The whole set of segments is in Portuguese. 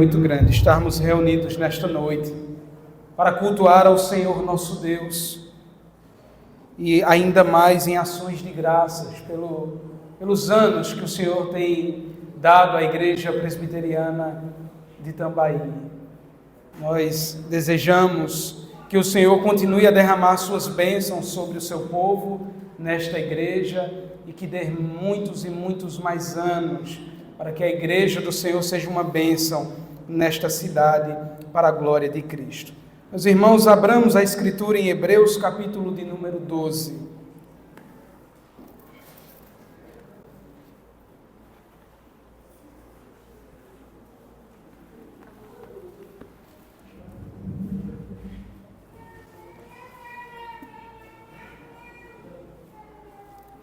Muito grande estarmos reunidos nesta noite para cultuar ao Senhor nosso Deus e ainda mais em ações de graças pelos anos que o Senhor tem dado à Igreja Presbiteriana de Tambaí. Nós desejamos que o Senhor continue a derramar suas bênçãos sobre o seu povo nesta igreja e que dê muitos e muitos mais anos para que a igreja do Senhor seja uma bênção nesta cidade, para a glória de Cristo. Meus irmãos, abramos a Escritura em Hebreus, capítulo de número 12.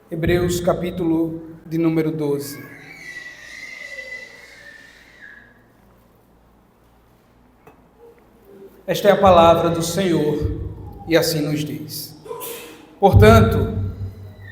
Hebreus, capítulo de número 12. Esta é a palavra do Senhor, e assim nos diz: portanto,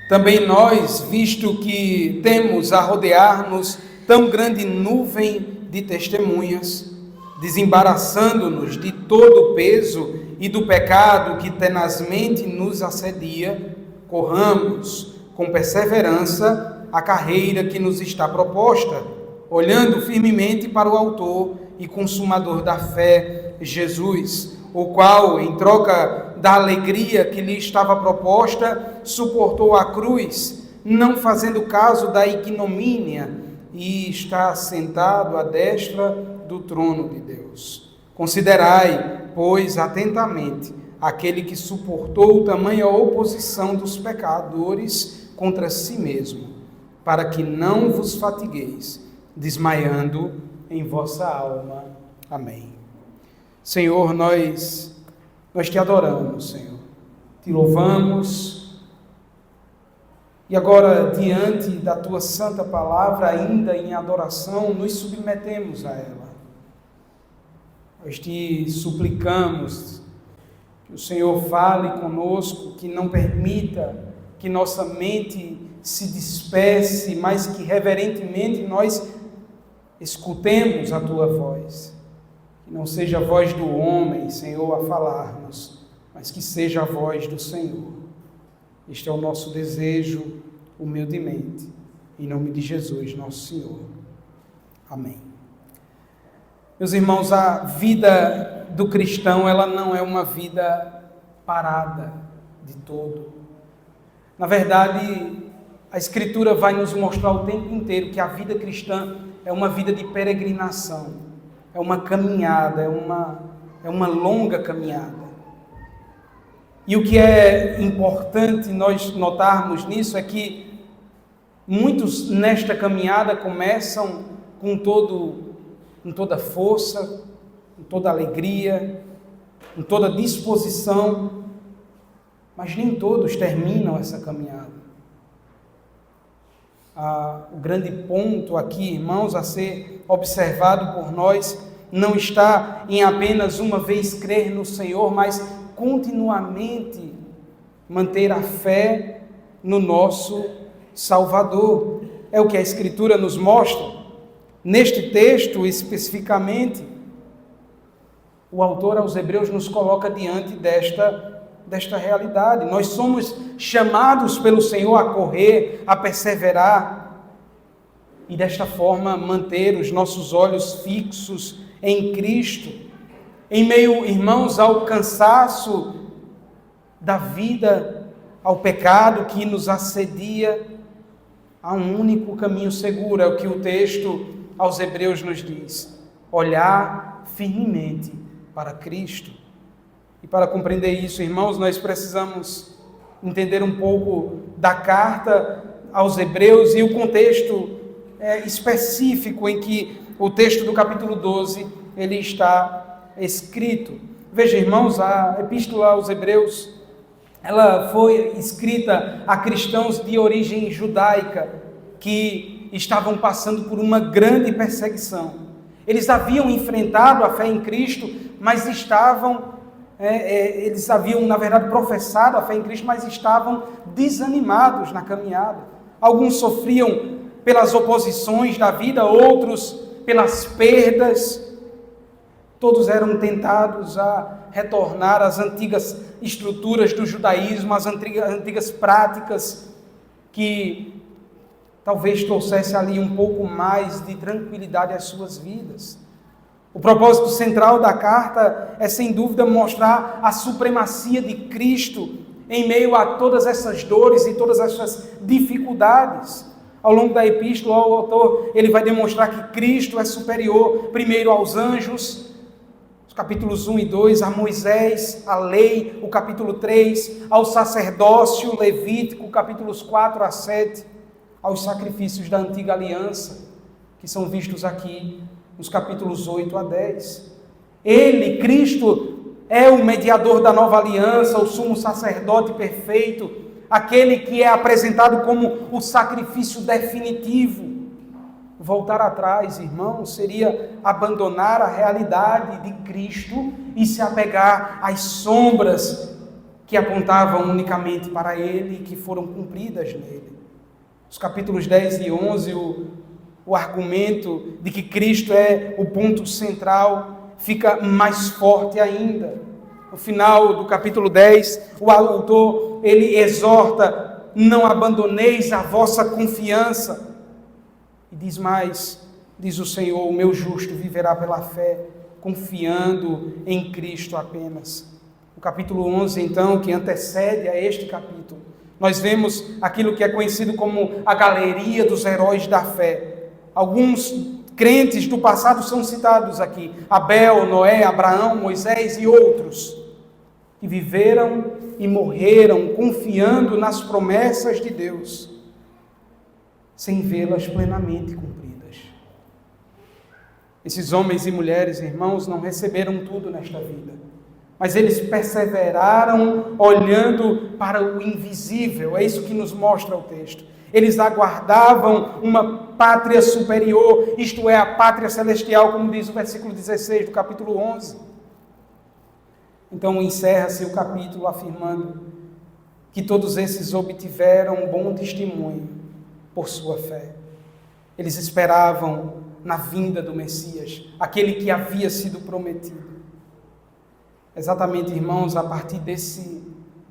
também nós, visto que temos a rodear-nos tão grande nuvem de testemunhas, desembaraçando-nos de todo o peso e do pecado que tenazmente nos assedia, corramos com perseverança a carreira que nos está proposta, olhando firmemente para o autor e consumador da fé, Jesus, o qual, em troca da alegria que lhe estava proposta, suportou a cruz, não fazendo caso da ignomínia, e está sentado à destra do trono de Deus. Considerai, pois, atentamente aquele que suportou tamanha oposição dos pecadores contra si mesmo, para que não vos fatigueis, desmaiando em vossa alma. Amém. Senhor, nós te adoramos, Senhor, te louvamos, e agora, diante da tua santa palavra, ainda em adoração, nos submetemos a ela. Nós te suplicamos que o Senhor fale conosco, que não permita que nossa mente se disperse, mas que reverentemente nós escutemos a tua voz. Que não seja a voz do homem, Senhor, a falar-nos, mas que seja a voz do Senhor. Este é o nosso desejo, humildemente, em nome de Jesus, nosso Senhor. Amém. Meus irmãos, a vida do cristão, ela não é uma vida parada de todo. Na verdade, a Escritura vai nos mostrar o tempo inteiro que a vida cristã é uma vida de peregrinação. É uma caminhada, é uma longa caminhada. E o que é importante nós notarmos nisso é que muitos nesta caminhada começam com toda força, com toda alegria, com toda disposição, mas nem todos terminam essa caminhada. O grande ponto aqui, irmãos, a ser observado por nós, não está em apenas uma vez crer no Senhor, mas continuamente manter a fé no nosso Salvador. É o que a Escritura nos mostra. Neste texto, especificamente, o autor aos Hebreus nos coloca diante desta realidade. Nós somos chamados pelo Senhor a correr, a perseverar e desta forma manter os nossos olhos fixos em Cristo, em meio, irmãos, ao cansaço da vida, ao pecado que nos assedia. Há um único caminho seguro, é o que o texto aos Hebreus nos diz: olhar firmemente para Cristo. E para compreender isso, irmãos, nós precisamos entender um pouco da carta aos Hebreus e o contexto específico em que o texto do capítulo 12 ele está escrito. Veja, irmãos, a epístola aos Hebreus, ela foi escrita a cristãos de origem judaica que estavam passando por uma grande perseguição. Eles haviam enfrentado a fé em Cristo, mas eles haviam, na verdade, professado a fé em Cristo, mas estavam desanimados na caminhada. Alguns sofriam pelas oposições da vida, outros pelas perdas, Todos eram tentados a retornar às antigas estruturas do judaísmo, às antigas práticas que talvez trouxesse ali um pouco mais de tranquilidade às suas vidas. O propósito central da carta é, sem dúvida, mostrar a supremacia de Cristo em meio a todas essas dores e todas essas dificuldades. Ao longo da epístola, o autor ele vai demonstrar que Cristo é superior, primeiro aos anjos, os capítulos 1 e 2, a Moisés, a lei, o capítulo 3, ao sacerdócio levítico, capítulos 4 a 7, aos sacrifícios da antiga aliança, que são vistos aqui nos capítulos 8 a 10. Ele, Cristo, é o mediador da nova aliança, o sumo sacerdote perfeito, aquele que é apresentado como o sacrifício definitivo. Voltar atrás, irmãos, seria abandonar a realidade de Cristo e se apegar às sombras que apontavam unicamente para Ele e que foram cumpridas nele. Os capítulos 10 e 11, o argumento de que Cristo é o ponto central fica mais forte ainda. No final do capítulo 10, o autor ele exorta: não abandoneis a vossa confiança. E diz mais, diz o Senhor: o meu justo viverá pela fé, confiando em Cristo apenas. No capítulo 11, então, que antecede a este capítulo, nós vemos aquilo que é conhecido como a galeria dos heróis da fé. Alguns crentes do passado são citados aqui: Abel, Noé, Abraão, Moisés e outros, que viveram e morreram confiando nas promessas de Deus, sem vê-las plenamente cumpridas. Esses homens e mulheres, irmãos, não receberam tudo nesta vida, mas eles perseveraram olhando para o invisível. É isso que nos mostra o texto. Eles aguardavam uma pátria superior, isto é, a pátria celestial, como diz o versículo 16 do capítulo 11. Então encerra-se o capítulo afirmando que todos esses obtiveram um bom testemunho por sua fé. Eles esperavam na vinda do Messias, aquele que havia sido prometido. Exatamente, irmãos, a partir desse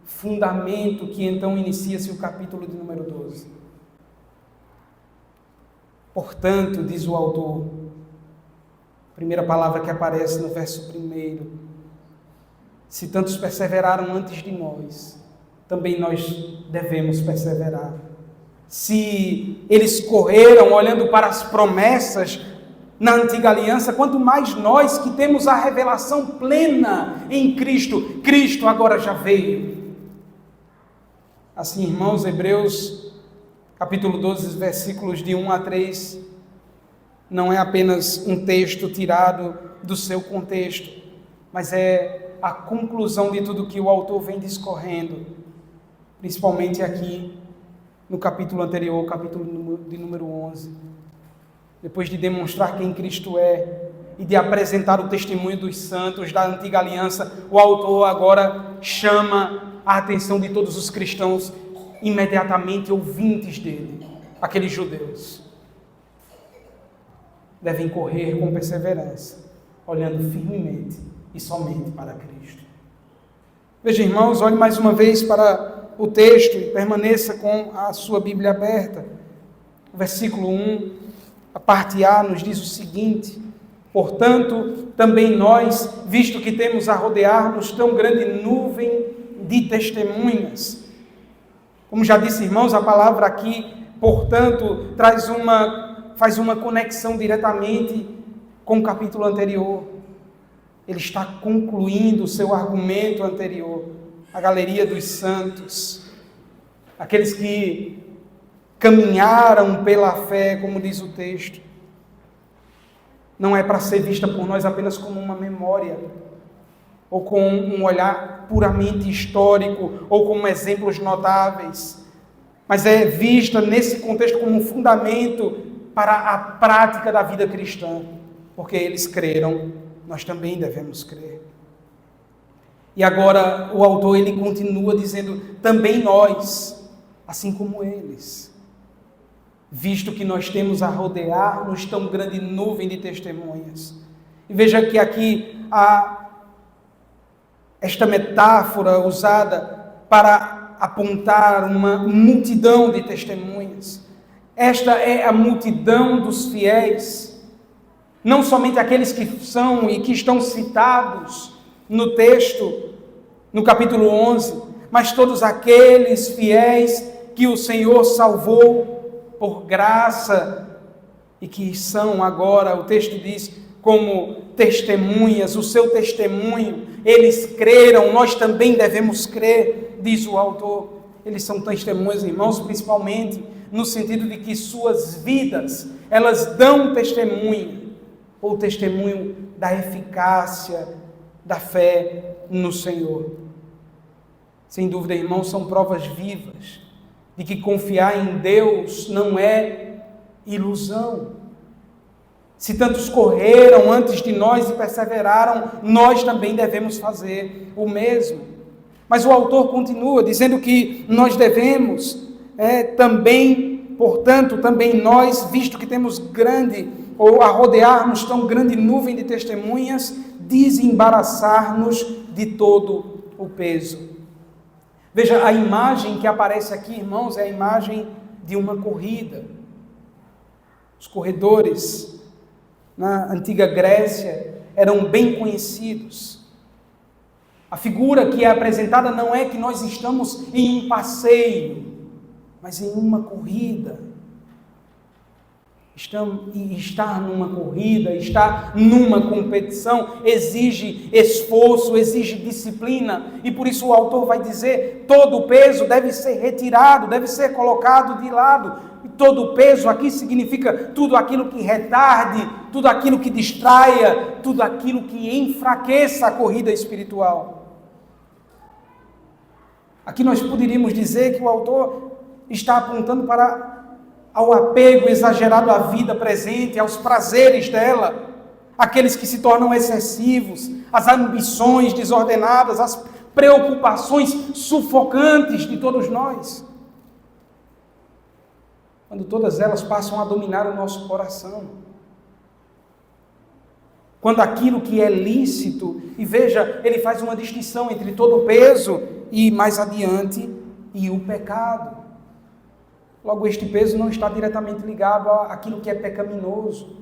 fundamento que então inicia-se o capítulo de número 12. Portanto, diz o autor, primeira palavra que aparece no verso 1, se tantos perseveraram antes de nós, também nós devemos perseverar. Se eles correram olhando para as promessas na antiga aliança, quanto mais nós que temos a revelação plena em Cristo. Cristo agora já veio. Assim, irmãos, Hebreus capítulo 12, versículos de 1 a 3, não é apenas um texto tirado do seu contexto, mas é a conclusão de tudo que o autor vem discorrendo, principalmente aqui no capítulo anterior, capítulo de número 11. Depois de demonstrar quem Cristo é e de apresentar o testemunho dos santos da antiga aliança, o autor agora chama a atenção de todos os cristãos imediatamente ouvintes dele, aqueles judeus. Devem correr com perseverança, olhando firmemente e somente para Cristo. Veja, irmãos, olhe mais uma vez para o texto e permaneça com a sua Bíblia aberta. O versículo 1, a parte A, nos diz o seguinte: portanto, também nós, visto que temos a rodear-nos tão grande nuvem de testemunhas. Como já disse, irmãos, a palavra aqui, portanto, faz uma conexão diretamente com o capítulo anterior. Ele está concluindo o seu argumento anterior, a galeria dos santos, aqueles que caminharam pela fé, como diz o texto. Não é para ser vista por nós apenas como uma memória, ou com um olhar puramente histórico, ou como exemplos notáveis, mas é vista nesse contexto como um fundamento para a prática da vida cristã, porque eles creram, nós também devemos crer. E agora o autor ele continua dizendo, também nós, assim como eles, visto que nós temos a rodear-nos tão grande nuvem de testemunhas. E veja que aqui há esta metáfora usada para apontar uma multidão de testemunhas. Esta é a multidão dos fiéis, não somente aqueles que são e que estão citados no texto, no capítulo 11, mas todos aqueles fiéis que o Senhor salvou por graça e que são agora, o texto diz, como testemunhas, o seu testemunho, eles creram, nós também devemos crer, diz o autor. Eles são testemunhas, irmãos, principalmente no sentido de que suas vidas, elas dão testemunho, ou testemunho da eficácia da fé no Senhor. Sem dúvida, irmãos, são provas vivas de que confiar em Deus não é ilusão. Se tantos correram antes de nós e perseveraram, nós também devemos fazer o mesmo. Mas o autor continua dizendo que nós devemos também, portanto, também nós, visto que temos grande, ou a rodear-nos tão grande nuvem de testemunhas, desembaraçar-nos de todo o peso. Veja, a imagem que aparece aqui, irmãos, é a imagem de uma corrida. Os corredores na antiga Grécia eram bem conhecidos. A figura que é apresentada não é que nós estamos em um passeio, mas em uma corrida. Estar numa corrida, estar numa competição exige esforço, exige disciplina, e por isso o autor vai dizer, todo o peso deve ser retirado, deve ser colocado de lado. E todo o peso aqui significa tudo aquilo que retarde, tudo aquilo que distraia, tudo aquilo que enfraqueça a corrida espiritual. Aqui nós poderíamos dizer que o autor está apontando ao apego exagerado à vida presente, aos prazeres dela, aqueles que se tornam excessivos, as ambições desordenadas, as preocupações sufocantes de todos nós. Quando todas elas passam a dominar o nosso coração. Quando aquilo que é lícito, e veja, ele faz uma distinção entre todo o peso e mais adiante, e o pecado. Logo, este peso não está diretamente ligado àquilo que é pecaminoso,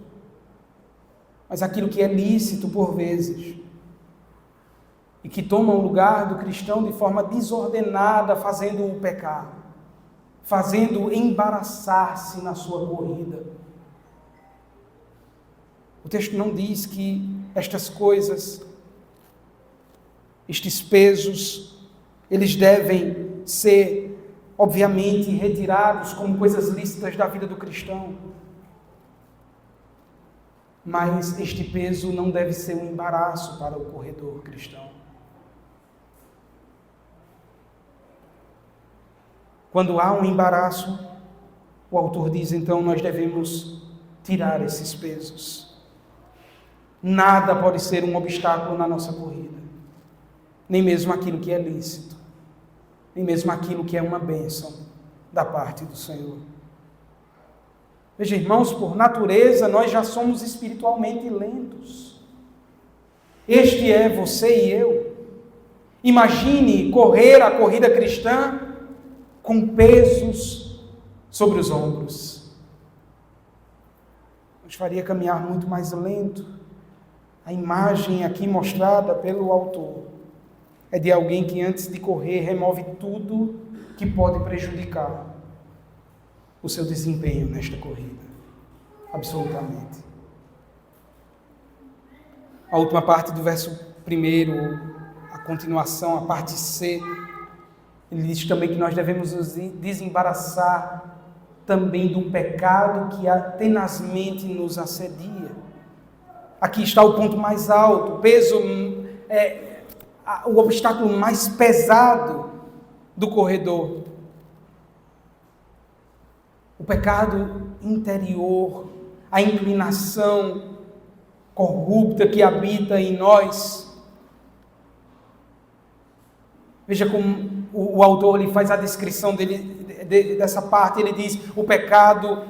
mas àquilo que é lícito por vezes, e que toma o lugar do cristão de forma desordenada, fazendo-o pecar, fazendo-o embaraçar-se na sua corrida. O texto não diz que estas coisas, estes pesos, eles devem ser obviamente retirados como coisas lícitas da vida do cristão. Mas este peso não deve ser um embaraço para o corredor cristão. Quando há um embaraço, o autor diz, então, nós devemos tirar esses pesos. Nada pode ser um obstáculo na nossa corrida, nem mesmo aquilo que é lícito, nem mesmo aquilo que é uma bênção da parte do Senhor. Veja, irmãos, por natureza, nós já somos espiritualmente lentos. Este é você e eu. Imagine correr a corrida cristã com pesos sobre os ombros. Nos faria caminhar muito mais lento. A imagem aqui mostrada pelo autor é de alguém que antes de correr remove tudo que pode prejudicar o seu desempenho nesta corrida. Absolutamente. A última parte do verso 1, a continuação, a parte C, ele diz também que nós devemos nos desembaraçar também do pecado que tenazmente nos assedia. Aqui está o ponto mais alto, o peso, o obstáculo mais pesado do corredor. O pecado interior, a inclinação corrupta que habita em nós. Veja como o autor ele faz a descrição dessa parte. Ele diz: o pecado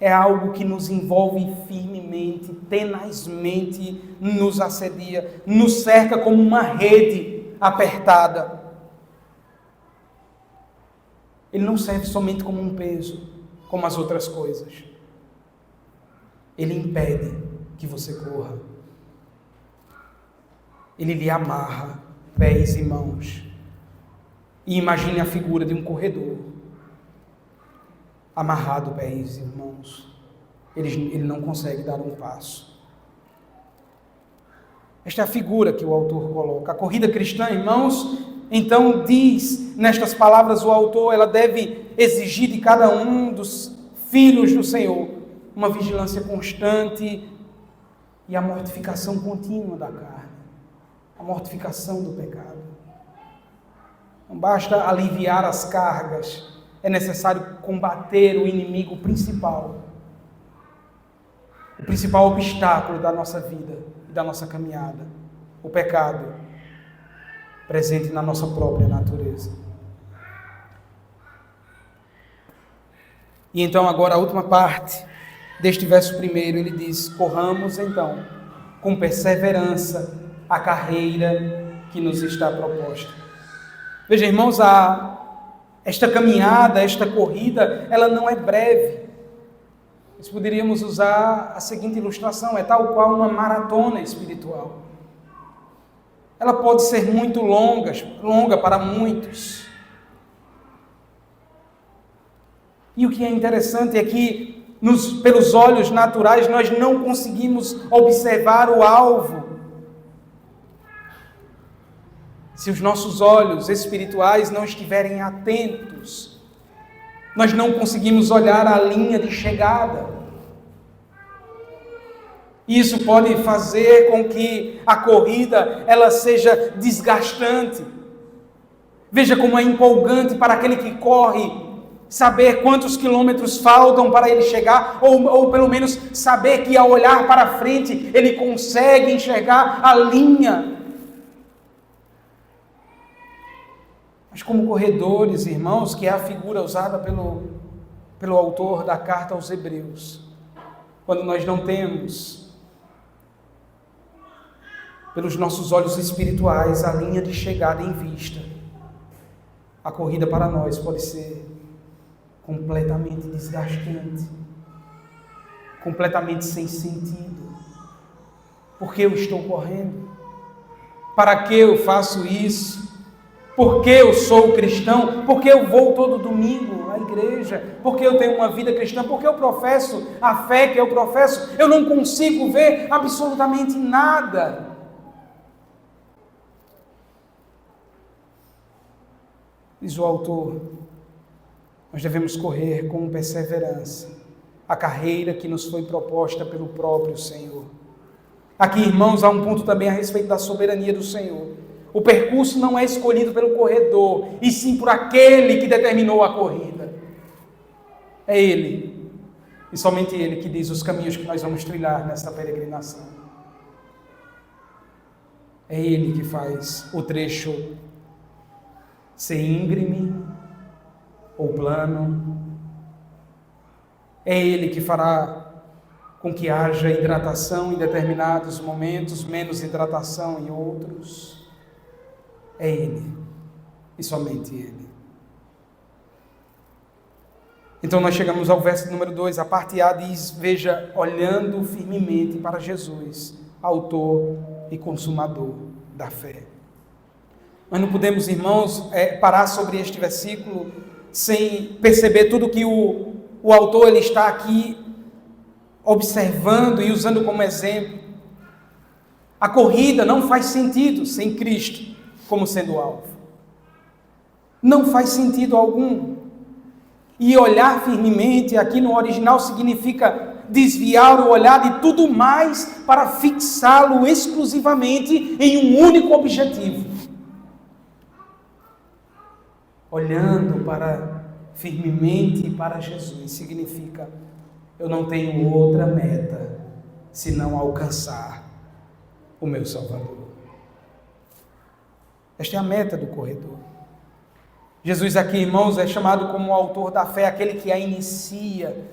é algo que nos envolve firmemente, tenazmente, nos assedia, nos cerca como uma rede apertada. Ele não serve somente como um peso, como as outras coisas. Ele impede que você corra. Ele lhe amarra pés e mãos. E imagine a figura de um corredor, amarrado pés e mãos. Ele não consegue dar um passo. Esta é a figura que o autor coloca. A corrida cristã, irmãos, então diz nestas palavras o autor, ela deve exigir de cada um dos filhos do Senhor uma vigilância constante e a mortificação contínua da carne, a mortificação do pecado. Não basta aliviar as cargas, é necessário combater o inimigo principal, o principal obstáculo da nossa vida e da nossa caminhada, o pecado presente na nossa própria natureza. E então agora a última parte deste verso primeiro, ele diz: corramos então com perseverança a carreira que nos está proposta. Veja, irmãos, esta caminhada, esta corrida, ela não é breve. Nós poderíamos usar a seguinte ilustração: é tal qual uma maratona espiritual. Ela pode ser muito longa para muitos. E o que é interessante é que, pelos olhos naturais, nós não conseguimos observar o alvo. Se os nossos olhos espirituais não estiverem atentos, nós não conseguimos olhar a linha de chegada. Isso pode fazer com que a corrida ela seja desgastante. Veja como é empolgante para aquele que corre saber quantos quilômetros faltam para ele chegar, ou pelo menos saber que ao olhar para frente ele consegue enxergar a linha. Mas como corredores, irmãos, que é a figura usada pelo autor da carta aos Hebreus, quando nós não temos pelos nossos olhos espirituais a linha de chegada em vista, a corrida para nós pode ser completamente desgastante, completamente sem sentido. Por que eu estou correndo? Para que eu faço isso? Por que eu sou cristão? Por que eu vou todo domingo à igreja? Por que eu tenho uma vida cristã? Por que eu professo a fé que eu professo? Eu não consigo ver absolutamente nada. Diz o autor, nós devemos correr com perseverança a carreira que nos foi proposta pelo próprio Senhor. Aqui, irmãos, há um ponto também a respeito da soberania do Senhor. O percurso não é escolhido pelo corredor, e sim por aquele que determinou a corrida. É Ele, e somente Ele, que diz os caminhos que nós vamos trilhar nesta peregrinação. É Ele que faz o trecho ser íngreme ou plano. É Ele que fará com que haja hidratação em determinados momentos, menos hidratação em outros. É Ele, e somente Ele. Então nós chegamos ao verso número 2, a parte A diz, veja, olhando firmemente para Jesus, autor e consumador da fé. Nós não podemos, irmãos, parar sobre este versículo sem perceber tudo que o autor ele está aqui observando e usando como exemplo. A corrida não faz sentido sem Cristo como sendo o alvo. Não faz sentido algum. E olhar firmemente, aqui no original, significa desviar o olhar de tudo mais para fixá-lo exclusivamente em um único objetivo. Olhando firmemente para Jesus, significa, eu não tenho outra meta, senão alcançar o meu Salvador. Esta é a meta do corredor. Jesus aqui, irmãos, é chamado como o autor da fé, aquele que a inicia.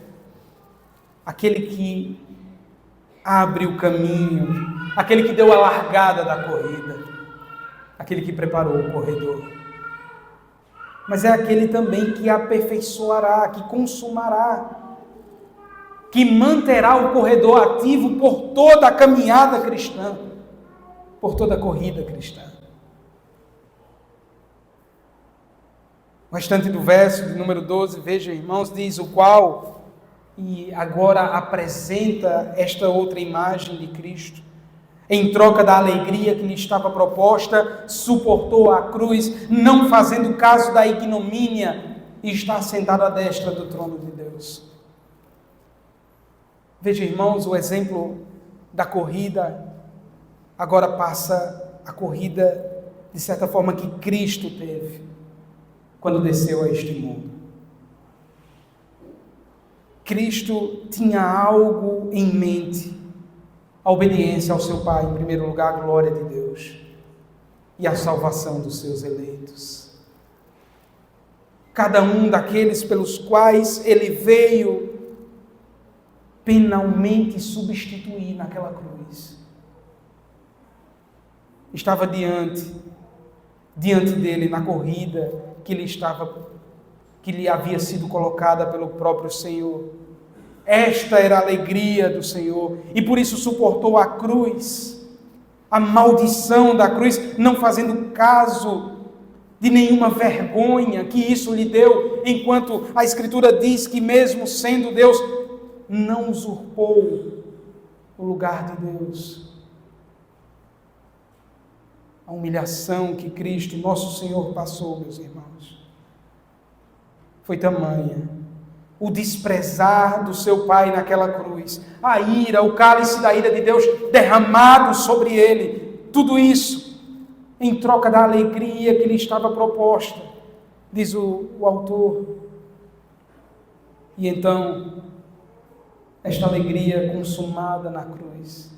aquele que abre o caminho, aquele que deu a largada da corrida, aquele que preparou o corredor. Mas é aquele também que aperfeiçoará, que consumará, que manterá o corredor ativo por toda a caminhada cristã, por toda a corrida cristã. O restante do verso de número 12, veja, irmãos, diz o qual, e agora apresenta esta outra imagem de Cristo. Em troca da alegria que lhe estava proposta, suportou a cruz, não fazendo caso da ignomínia, e está sentado à destra do trono de Deus. Veja, irmãos, o exemplo da corrida agora passa a corrida, de certa forma, que Cristo teve quando desceu a este mundo. Cristo tinha algo em mente: a obediência ao seu Pai, em primeiro lugar, a glória de Deus e a salvação dos seus eleitos. Cada um daqueles pelos quais ele veio penalmente substituir naquela cruz, estava diante dele na corrida que lhe havia sido colocada pelo próprio Senhor. Esta era a alegria do Senhor, e por isso suportou a cruz, a maldição da cruz, não fazendo caso de nenhuma vergonha que isso lhe deu, enquanto a Escritura diz que mesmo sendo Deus, não usurpou o lugar de Deus. A humilhação que Cristo, nosso Senhor, passou, meus irmãos, foi tamanha. O desprezar do seu Pai naquela cruz, a ira, o cálice da ira de Deus derramado sobre ele, tudo isso em troca da alegria que lhe estava proposta, diz o autor. E então, esta alegria consumada na cruz,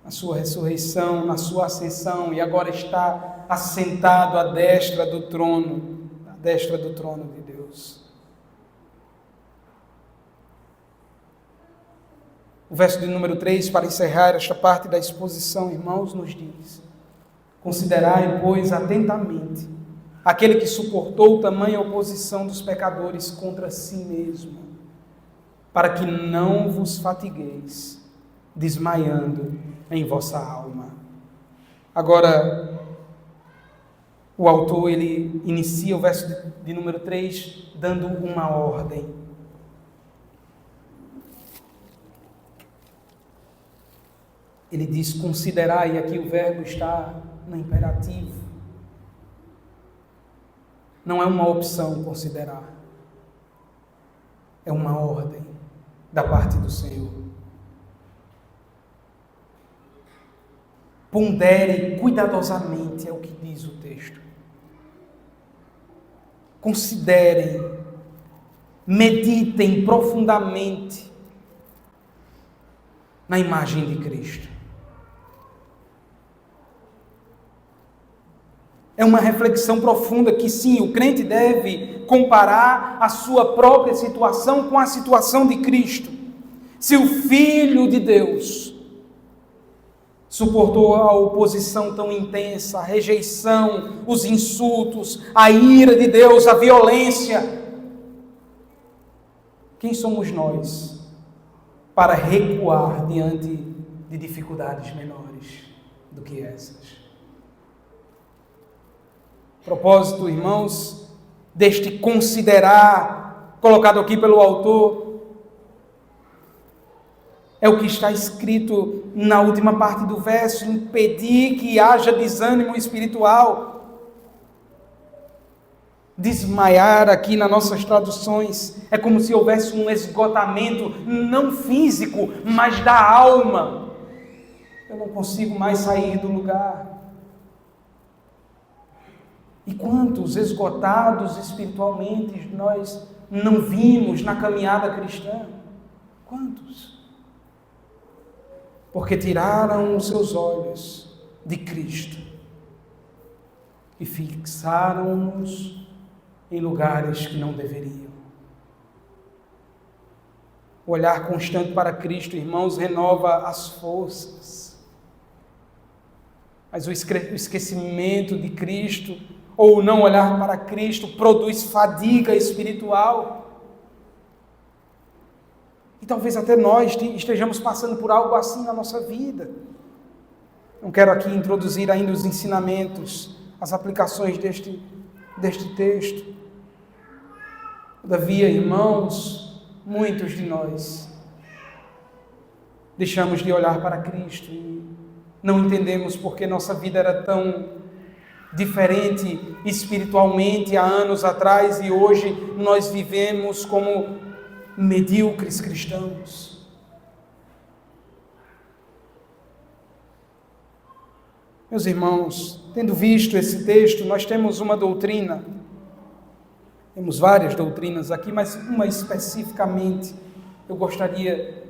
na sua ressurreição, na sua ascensão, e agora está assentado à destra do trono de Deus. O verso de número 3, para encerrar esta parte da exposição, irmãos, nos diz: considerai, pois, atentamente aquele que suportou tamanha oposição dos pecadores contra si mesmo, para que não vos fatigueis, desmaiando em vossa alma. Agora, o autor, ele inicia o verso de número 3 dando uma ordem. Ele diz considerai, e aqui o verbo está no imperativo. Não é uma opção considerar, é uma ordem da parte do Senhor. Pondere cuidadosamente, é o que diz o texto. Considerem, meditem profundamente na imagem de Cristo. É uma reflexão profunda que sim, o crente deve comparar a sua própria situação com a situação de Cristo. Se o Filho de Deus suportou a oposição tão intensa, a rejeição, os insultos, a ira de Deus, a violência, quem somos nós para recuar diante de dificuldades menores do que essas? Propósito, irmãos, deste considerar, colocado aqui pelo autor, é o que está escrito na última parte do verso: impedir que haja desânimo espiritual. Desmaiar, aqui nas nossas traduções, é como se houvesse um esgotamento, não físico, mas da alma. Eu não consigo mais sair do lugar. E quantos esgotados espiritualmente nós não vimos na caminhada cristã? Quantos? Porque tiraram os seus olhos de Cristo e fixaram-nos em lugares que não deveriam. O olhar constante para Cristo, irmãos, renova as forças. Mas o esquecimento de Cristo, ou o não olhar para Cristo, produz fadiga espiritual. E talvez até nós estejamos passando por algo assim na nossa vida. Não quero aqui introduzir ainda os ensinamentos, as aplicações deste texto. Todavia, irmãos, muitos de nós deixamos de olhar para Cristo e não entendemos porque nossa vida era tão diferente espiritualmente há anos atrás e hoje nós vivemos como medíocres cristãos. Meus irmãos, tendo visto esse texto, nós temos uma doutrina. Temos várias doutrinas aqui, mas uma especificamente eu gostaria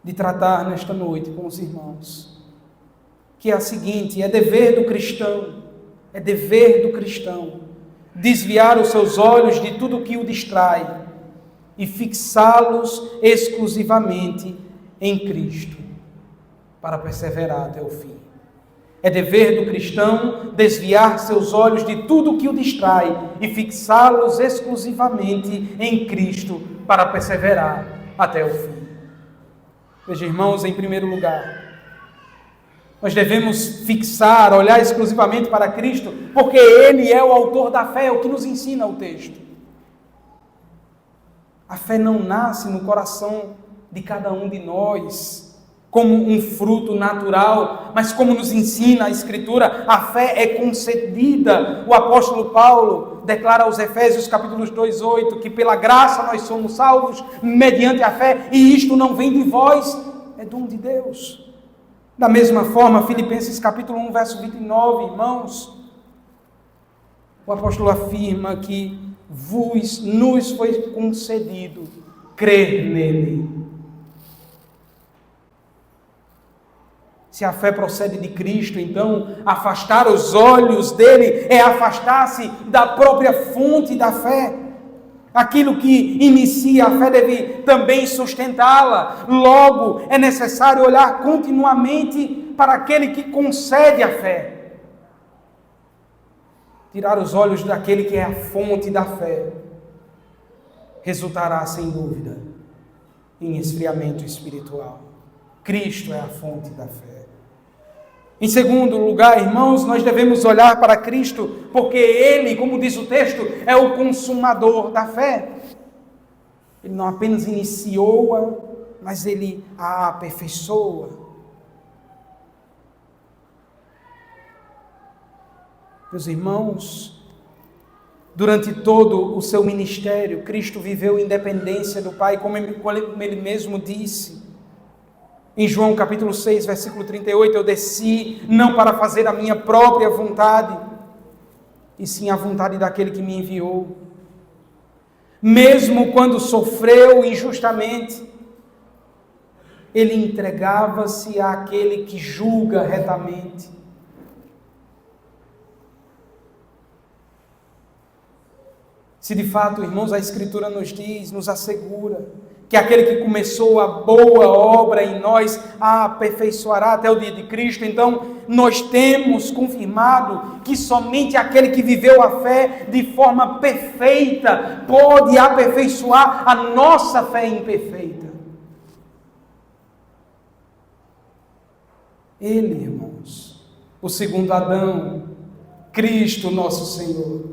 de tratar nesta noite com os irmãos, que é a seguinte: é dever do cristão, desviar os seus olhos de tudo que o distrai e fixá-los exclusivamente em Cristo, para perseverar até o fim. É dever do cristão desviar seus olhos de tudo que o distrai e fixá-los exclusivamente em Cristo para perseverar até o fim. Veja, irmãos, em primeiro lugar, nós devemos fixar, olhar exclusivamente para Cristo, porque Ele é o autor da fé, é o que nos ensina o texto. A fé não nasce no coração de cada um de nós como um fruto natural, mas como nos ensina a Escritura, a fé é concedida. O apóstolo Paulo declara aos Efésios capítulos 2:8, que pela graça nós somos salvos mediante a fé, e isto não vem de vós, é dom de Deus. Da mesma forma, Filipenses capítulo 1, verso 29, irmãos, o apóstolo afirma que nos foi concedido crer nele. Se a fé procede de Cristo, então afastar os olhos dele é afastar-se da própria fonte da fé. Aquilo que inicia a fé deve também sustentá-la. Logo, é necessário olhar continuamente para aquele que concede a fé. Tirar os olhos daquele que é a fonte da fé resultará, sem dúvida, em esfriamento espiritual. Cristo é a fonte da fé. Em segundo lugar, irmãos, nós devemos olhar para Cristo, porque Ele, como diz o texto, é o consumador da fé. Ele não apenas iniciou-a, mas Ele a aperfeiçoa. Meus irmãos, durante todo o seu ministério, Cristo viveu em dependência do Pai, como Ele mesmo disse. Em João capítulo 6, versículo 38, eu desci não para fazer a minha própria vontade, e sim a vontade daquele que me enviou. Mesmo quando sofreu injustamente, ele entregava-se àquele que julga retamente. Se de fato, irmãos, a Escritura nos diz, nos assegura, que aquele que começou a boa obra em nós a aperfeiçoará até o dia de Cristo, então nós temos confirmado que somente aquele que viveu a fé de forma perfeita pode aperfeiçoar a nossa fé imperfeita. Ele, irmãos, o segundo Adão, Cristo nosso Senhor,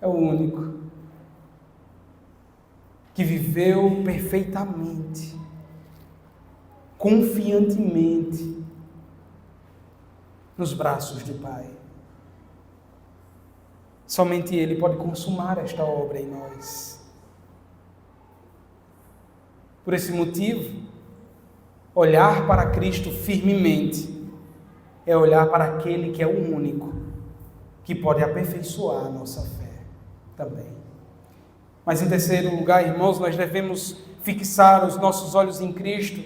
é o único que viveu perfeitamente, confiantemente, nos braços do Pai. Somente Ele pode consumar esta obra em nós. Por esse motivo, olhar para Cristo firmemente é olhar para aquele que é o único que pode aperfeiçoar a nossa fé também. Mas em terceiro lugar, irmãos, nós devemos fixar os nossos olhos em Cristo,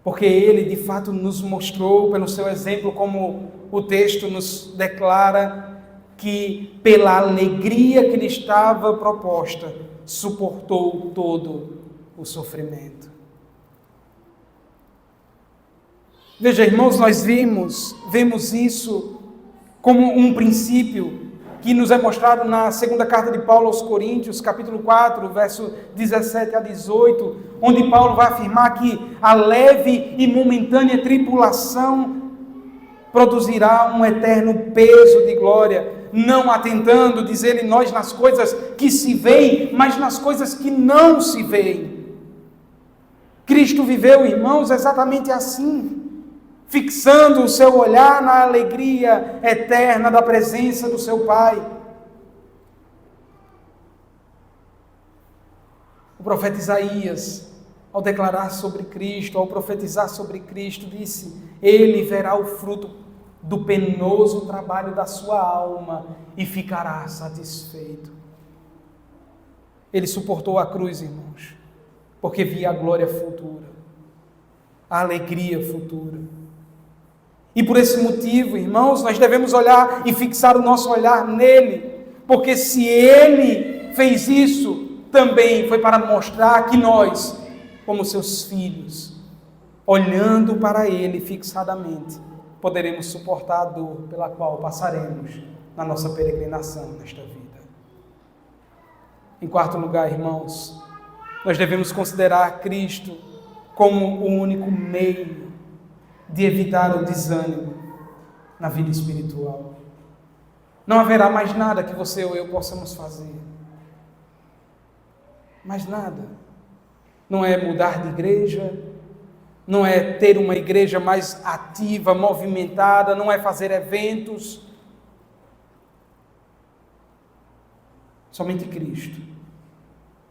porque Ele de fato nos mostrou pelo seu exemplo, como o texto nos declara, que, pela alegria que lhe estava proposta, suportou todo o sofrimento. Veja, irmãos, nós vemos isso como um princípio que nos é mostrado na segunda carta de Paulo aos Coríntios, capítulo 4, verso 17 a 18, onde Paulo vai afirmar que a leve e momentânea tribulação produzirá um eterno peso de glória, não atentando, diz ele, nós nas coisas que se veem, mas nas coisas que não se veem. Cristo viveu, irmãos, exatamente assim, fixando o seu olhar na alegria eterna da presença do seu Pai. O profeta Isaías, ao declarar sobre Cristo, ao profetizar sobre Cristo, disse: ele verá o fruto do penoso trabalho da sua alma e ficará satisfeito. Ele suportou a cruz, irmãos, porque via a glória futura, a alegria futura. E por esse motivo, irmãos, nós devemos olhar e fixar o nosso olhar nele, porque se ele fez isso, também foi para mostrar que nós, como seus filhos, olhando para ele fixadamente, poderemos suportar a dor pela qual passaremos na nossa peregrinação nesta vida. Em quarto lugar, irmãos, nós devemos considerar Cristo como o único meio de evitar o desânimo na vida espiritual. Não haverá mais nada que você ou eu possamos fazer. Mais nada. Não é mudar de igreja, não é ter uma igreja mais ativa, movimentada, não é fazer eventos. Somente Cristo.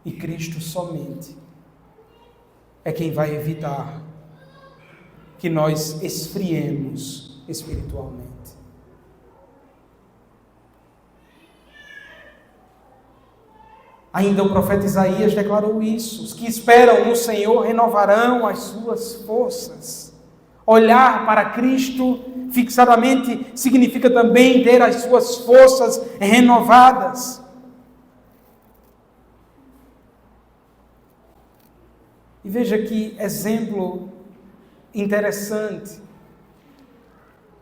E Cristo somente é quem vai evitar que nós esfriemos espiritualmente. Ainda o profeta Isaías declarou isso: os que esperam no Senhor renovarão as suas forças. Olhar para Cristo fixadamente significa também ter as suas forças renovadas. E veja que exemplo interessante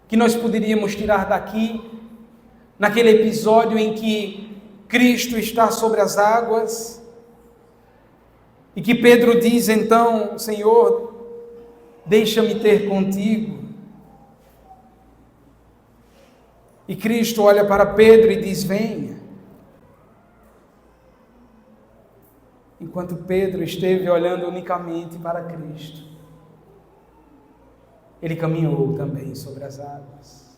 que nós poderíamos tirar daqui, naquele episódio em que Cristo está sobre as águas e que Pedro diz então: Senhor, deixa-me ter contigo. E Cristo olha para Pedro e diz: venha. Enquanto Pedro esteve olhando unicamente para Cristo, ele caminhou também sobre as águas.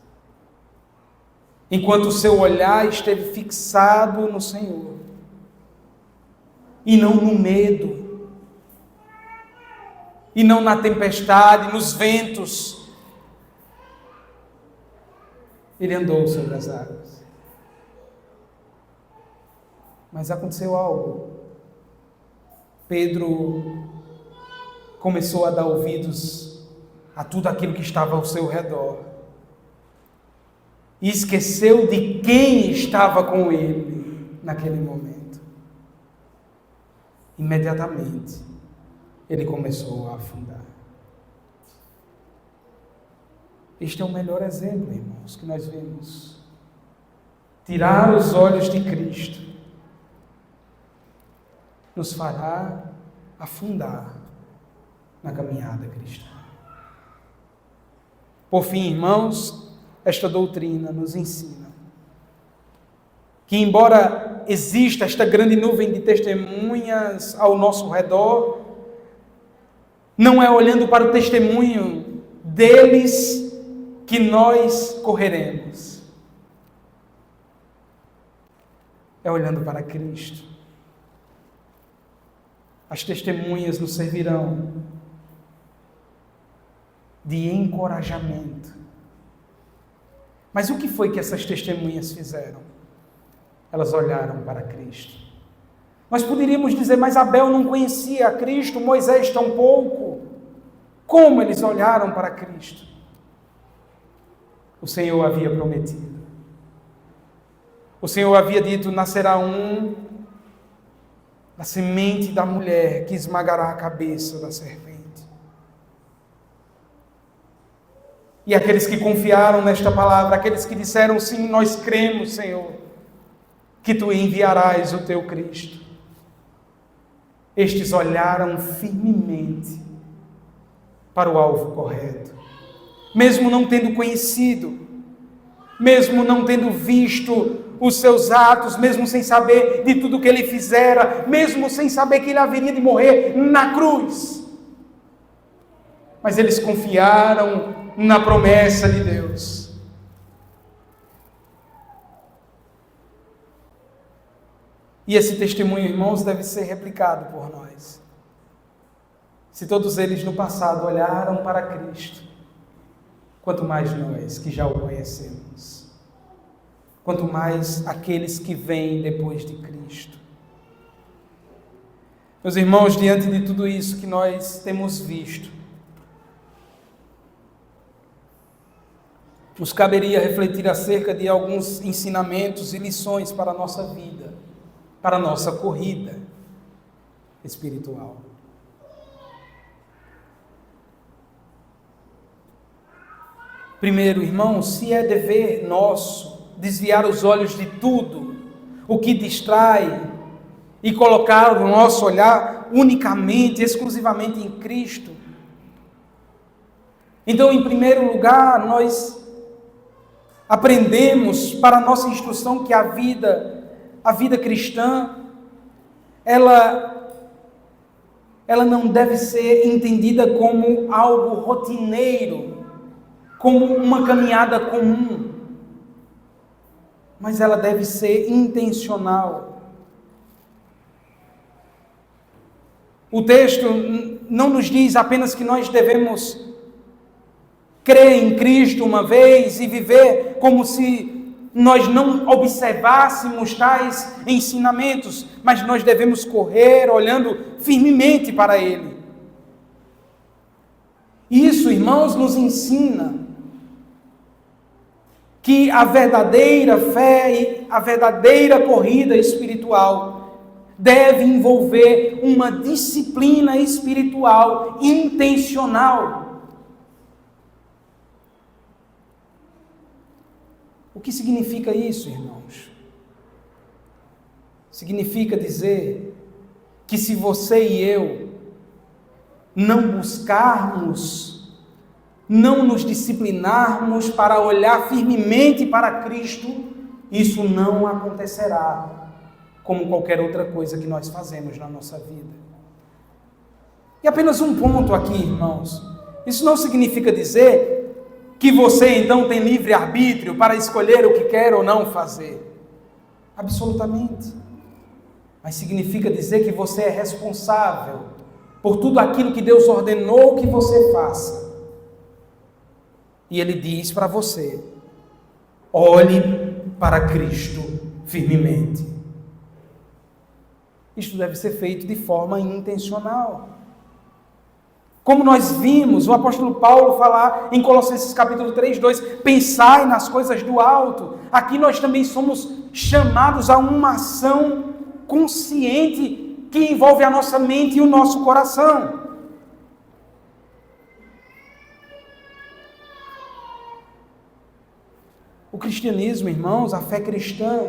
Enquanto o seu olhar esteve fixado no Senhor, e não no medo, e não na tempestade, nos ventos, ele andou sobre as águas. Mas aconteceu algo. Pedro começou a dar ouvidos a tudo aquilo que estava ao seu redor e esqueceu de quem estava com ele naquele momento. Imediatamente, ele começou a afundar. Este é o melhor exemplo, irmãos, que nós vemos. Tirar os olhos de Cristo nos fará afundar na caminhada cristã. Por fim, irmãos, esta doutrina nos ensina que, embora exista esta grande nuvem de testemunhas ao nosso redor, não é olhando para o testemunho deles que nós correremos. É olhando para Cristo. As testemunhas nos servirão de encorajamento. Mas o que foi que essas testemunhas fizeram? Elas olharam para Cristo. Nós poderíamos dizer: mas Abel não conhecia a Cristo, Moisés tampouco. Como eles olharam para Cristo? O Senhor havia prometido. O Senhor havia dito: nascerá um da semente da mulher que esmagará a cabeça da serpente. E aqueles que confiaram nesta palavra, aqueles que disseram: sim, nós cremos, Senhor, que Tu enviarás o Teu Cristo. Estes olharam firmemente para o alvo correto, mesmo não tendo conhecido, mesmo não tendo visto os seus atos, mesmo sem saber de tudo que ele fizera, mesmo sem saber que ele haveria de morrer na cruz. Mas eles confiaram na promessa de Deus. E esse testemunho, irmãos, deve ser replicado por nós. Se todos eles no passado olharam para Cristo, quanto mais nós que já o conhecemos. Quanto mais aqueles que vêm depois de Cristo. Meus irmãos, diante de tudo isso que nós temos visto, nos caberia refletir acerca de alguns ensinamentos e lições para a nossa vida, para a nossa corrida espiritual. Primeiro, irmãos, se é dever nosso desviar os olhos de tudo o que distrai e colocar o nosso olhar unicamente, exclusivamente em Cristo, então, em primeiro lugar, nós aprendemos para a nossa instrução que a vida cristã, ela não deve ser entendida como algo rotineiro, como uma caminhada comum, mas ela deve ser intencional. O texto não nos diz apenas que nós devemos crer em Cristo uma vez e viver como se nós não observássemos tais ensinamentos, mas nós devemos correr olhando firmemente para Ele. Isso, irmãos, nos ensina que a verdadeira fé e a verdadeira corrida espiritual deve envolver uma disciplina espiritual intencional. O que significa isso, irmãos? Significa dizer que se você e eu não buscarmos, não nos disciplinarmos para olhar firmemente para Cristo, isso não acontecerá como qualquer outra coisa que nós fazemos na nossa vida. E apenas um ponto aqui, irmãos. Isso não significa dizer que você então tem livre arbítrio para escolher o que quer ou não fazer. Absolutamente. Mas significa dizer que você é responsável por tudo aquilo que Deus ordenou que você faça. E Ele diz para você: olhe para Cristo firmemente. Isto deve ser feito de forma intencional. Como nós vimos o apóstolo Paulo falar em Colossenses capítulo 3:2, pensai nas coisas do alto. Aqui nós também somos chamados a uma ação consciente que envolve a nossa mente e o nosso coração. O cristianismo, irmãos, a fé cristã,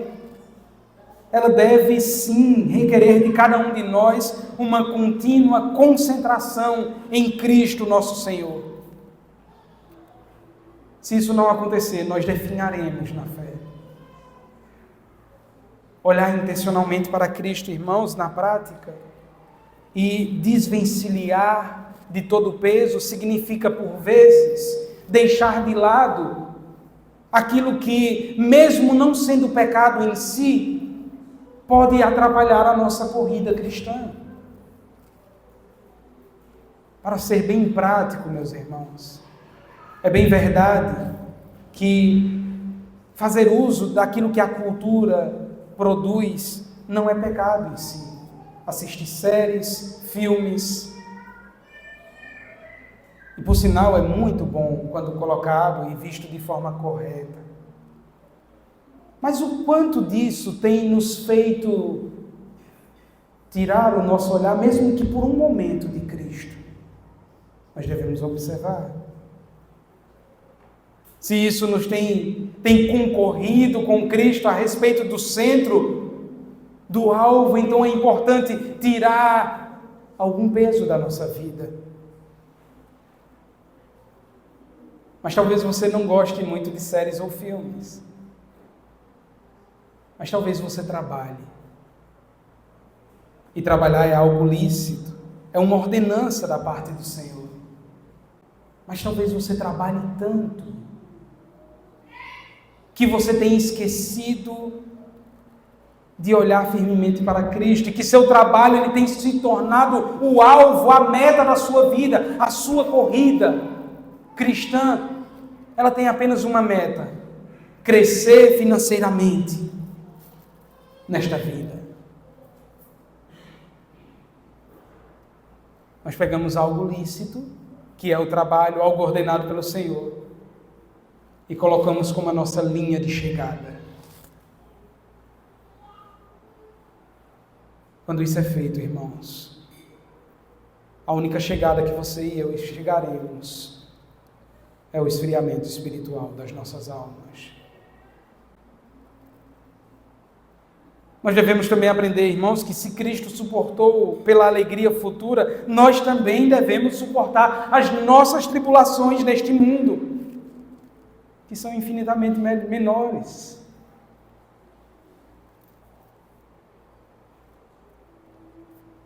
ela deve sim requerer de cada um de nós uma contínua concentração em Cristo nosso Senhor. Se isso não acontecer, nós definharemos na fé. Olhar intencionalmente para Cristo, irmãos, na prática, e desvencilhar de todo o peso, significa, por vezes, deixar de lado aquilo que, mesmo não sendo pecado em si, pode atrapalhar a nossa corrida cristã. Para ser bem prático, meus irmãos, é bem verdade que fazer uso daquilo que a cultura produz não é pecado em si. Assistir séries, filmes, e por sinal é muito bom quando colocado e visto de forma correta. Mas o quanto disso tem nos feito tirar o nosso olhar, mesmo que por um momento, de Cristo? Nós devemos observar. Se isso nos tem concorrido com Cristo a respeito do centro, do alvo, então é importante tirar algum peso da nossa vida. Mas talvez você não goste muito de séries ou filmes. Mas talvez você trabalhe. E trabalhar é algo lícito, é uma ordenança da parte do Senhor. Mas talvez você trabalhe tanto que você tenha esquecido de olhar firmemente para Cristo, e que seu trabalho ele tem se tornado o alvo, a meta da sua vida, a sua corrida cristã. Ela tem apenas uma meta: crescer financeiramente nesta vida. Nós pegamos algo lícito, que é o trabalho, algo ordenado pelo Senhor, e colocamos como a nossa linha de chegada. Quando isso é feito, irmãos, a única chegada que você e eu chegaremos é o esfriamento espiritual das nossas almas. Nós devemos também aprender, irmãos, que se Cristo suportou pela alegria futura, nós também devemos suportar as nossas tribulações neste mundo, que são infinitamente menores.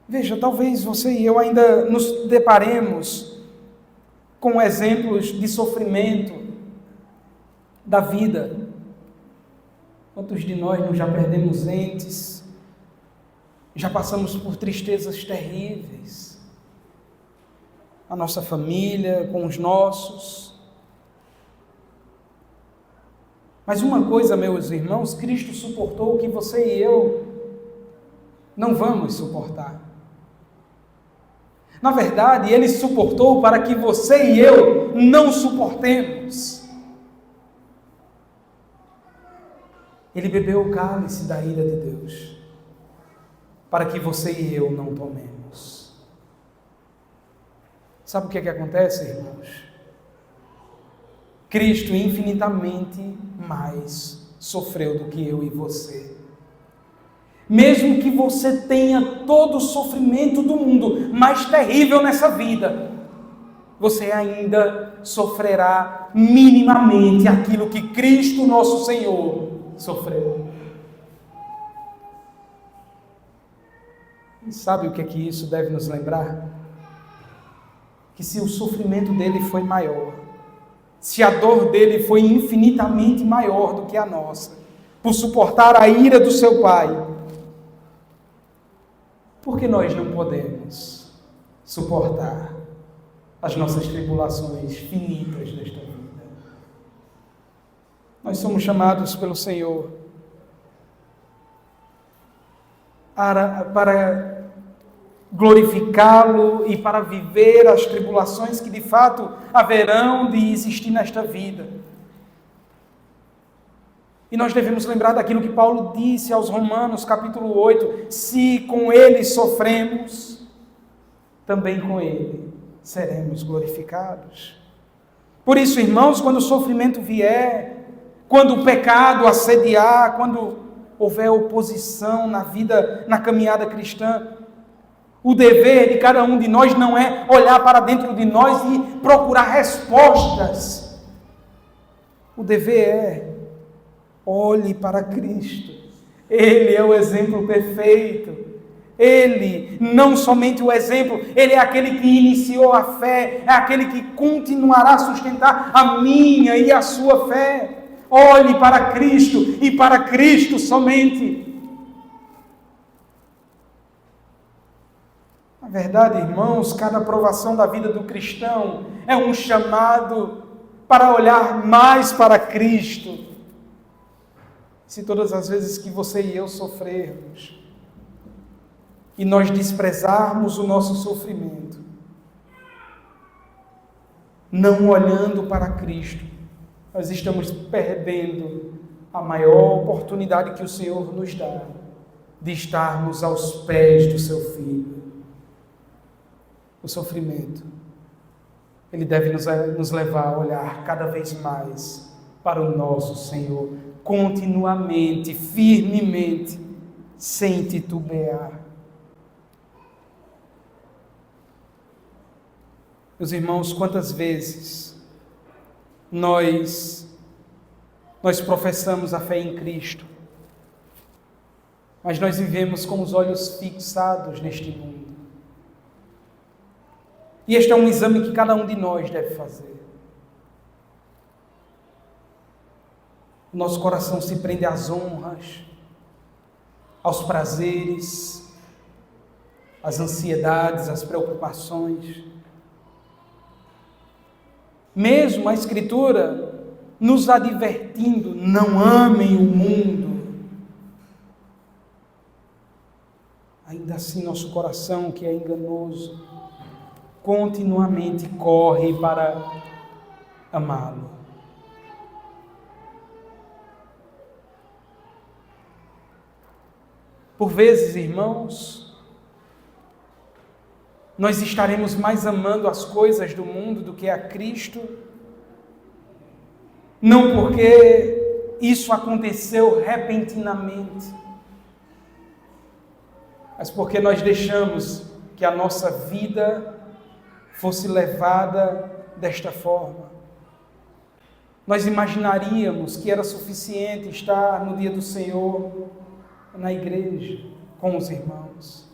Veja, talvez você e eu ainda nos deparemos com exemplos de sofrimento da vida. Quantos de nós não já perdemos entes, já passamos por tristezas terríveis, a nossa família, com os nossos. Mas uma coisa, meus irmãos, Cristo suportou que você e eu não vamos suportar. Na verdade, Ele suportou para que você e eu não suportemos. Ele bebeu o cálice da ira de Deus, para que você e eu não tomemos. Sabe o que acontece, irmãos? Cristo infinitamente mais sofreu do que eu e você. Mesmo que você tenha todo o sofrimento do mundo mais terrível nessa vida, você ainda sofrerá minimamente aquilo que Cristo nosso Senhor sofreu. E sabe o que isso deve nos lembrar? Que se o sofrimento dele foi maior, se a dor dele foi infinitamente maior do que a nossa, por suportar a ira do seu Pai, por que nós não podemos suportar as nossas tribulações finitas desta vida? Nós somos chamados pelo Senhor para glorificá-lo e para viver as tribulações que de fato haverão de existir nesta vida. E nós devemos lembrar daquilo que Paulo disse aos Romanos, capítulo 8, se com ele sofremos, também com ele seremos glorificados. Por isso, irmãos, quando o sofrimento vier, quando o pecado assediar, quando houver oposição na vida, na caminhada cristã, o dever de cada um de nós não é olhar para dentro de nós e procurar respostas. O dever é: olhe para Cristo. Ele é o exemplo perfeito. Ele, não somente o exemplo, Ele é aquele que iniciou a fé, é aquele que continuará a sustentar a minha e a sua fé. Olhe para Cristo e para Cristo somente. Na verdade, irmãos, cada provação da vida do cristão é um chamado para olhar mais para Cristo. Se todas as vezes que você e eu sofrermos e nós desprezarmos o nosso sofrimento, não olhando para Cristo, nós estamos perdendo a maior oportunidade que o Senhor nos dá de estarmos aos pés do seu Filho. O sofrimento, ele deve nos levar a olhar cada vez mais para o nosso Senhor, continuamente, firmemente, sem titubear. Meus irmãos, quantas vezes nós professamos a fé em Cristo, mas nós vivemos com os olhos fixados neste mundo. E este é um exame que cada um de nós deve fazer. O nosso coração se prende às honras, aos prazeres, às ansiedades, às preocupações. Mesmo a Escritura nos advertindo, não amem o mundo. Ainda assim, nosso coração, que é enganoso, continuamente corre para amá-lo. Por vezes, irmãos, nós estaremos mais amando as coisas do mundo do que a Cristo, não porque isso aconteceu repentinamente, mas porque nós deixamos que a nossa vida fosse levada desta forma. Nós imaginaríamos que era suficiente estar no dia do Senhor na igreja com os irmãos.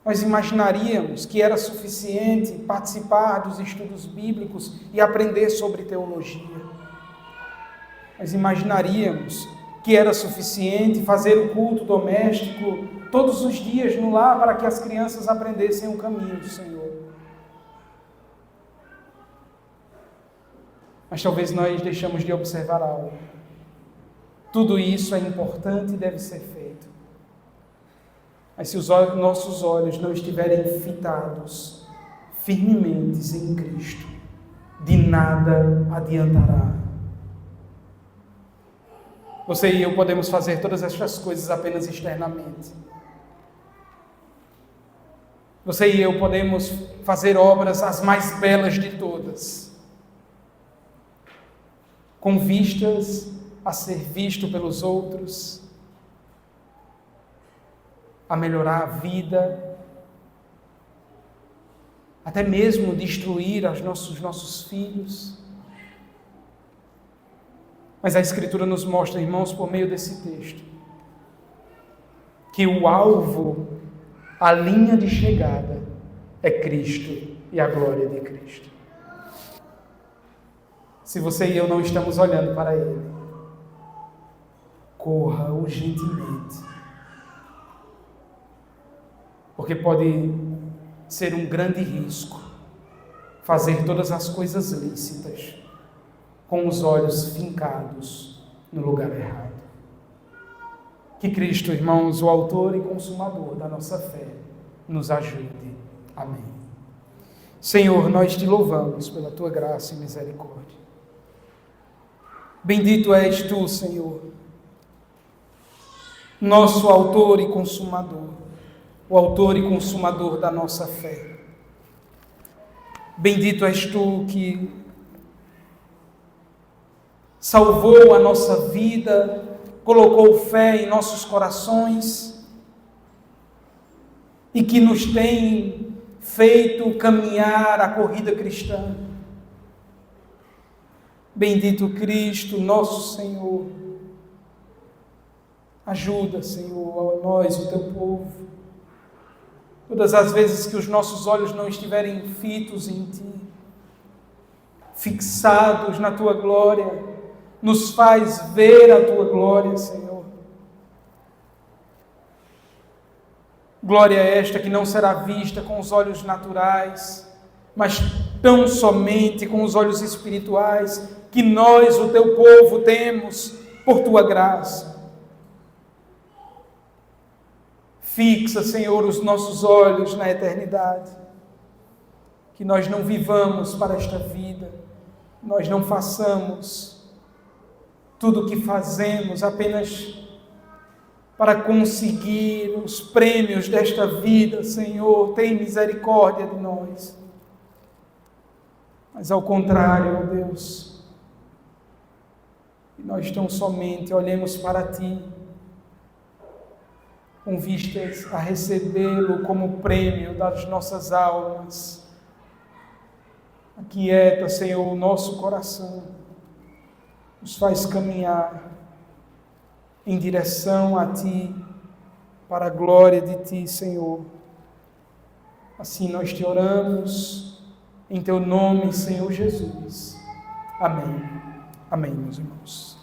Nós imaginaríamos que era suficiente participar dos estudos bíblicos e aprender sobre teologia. Nós imaginaríamos que era suficiente fazer o culto doméstico todos os dias no lar para que as crianças aprendessem o caminho do Senhor. Mas talvez nós deixamos de observar algo. Tudo isso é importante e deve ser feito. Mas se os nossos olhos não estiverem fitados firmemente em Cristo, de nada adiantará. Você e eu podemos fazer todas estas coisas apenas externamente. Você e eu podemos fazer obras as mais belas de todas, com vistas a ser visto pelos outros, a melhorar a vida, até mesmo destruir os nossos filhos. Mas a Escritura nos mostra, irmãos, por meio desse texto, que o alvo, a linha de chegada, é Cristo e a glória de Cristo. Se você e eu não estamos olhando para Ele, corra urgentemente, porque pode ser um grande risco fazer todas as coisas lícitas com os olhos fincados no lugar errado. Que Cristo, irmãos, o autor e consumador da nossa fé, nos ajude. Amém. Senhor, nós te louvamos pela tua graça e misericórdia. Bendito és tu, Senhor, nosso autor e consumador, o autor e consumador da nossa fé. Bendito és tu que salvou a nossa vida, colocou fé em nossos corações e que nos tem feito caminhar a corrida cristã. Bendito Cristo, nosso Senhor. Ajuda, Senhor, a nós, o teu povo. Todas as vezes que os nossos olhos não estiverem fitos em ti, fixados na tua glória, nos faz ver a tua glória, Senhor. Glória esta que não será vista com os olhos naturais, mas tão somente com os olhos espirituais que nós, o teu povo, temos por tua graça. Fixa, Senhor, os nossos olhos na eternidade, que nós não vivamos para esta vida, nós não façamos tudo o que fazemos apenas para conseguir os prêmios desta vida, Senhor, tem misericórdia de nós. Mas ao contrário, ó Deus, nós tão somente olhemos para Ti, com vistas a recebê-lo como prêmio das nossas almas. Aquieta, Senhor, o nosso coração, nos faz caminhar em direção a Ti, para a glória de Ti, Senhor. Assim nós te oramos, em Teu nome, Senhor Jesus. Amém. Amém, meus irmãos.